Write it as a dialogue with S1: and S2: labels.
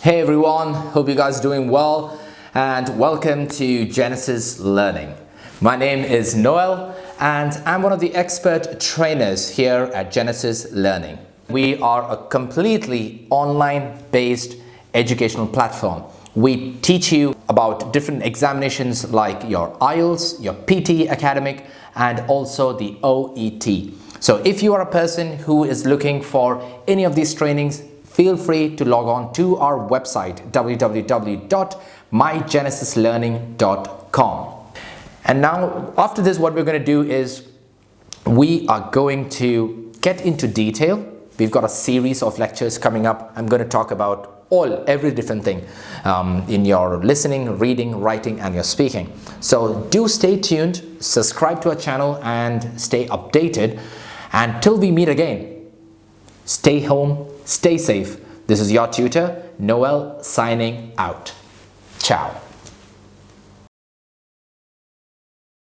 S1: Hey everyone, hope you guys are doing well and welcome to Genesis Learning. My name is Noel and I'm one of the expert trainers here at Genesis Learning. We are a completely online based educational platform. We teach you about different examinations like your IELTS, your PTE Academic and also the OET. So if you are a person who is looking for any of these trainings, feel free to log on to our website www.mygenesislearning.com. And now after this, what we're going to do is we are going to get into detail. We've got a series of lectures coming up. I'm going to talk about every different thing in your listening, reading, writing and your speaking. So do stay tuned, subscribe to our channel and stay updated. Until we meet again, stay home, stay safe. This is your tutor, Noel, signing out. Ciao.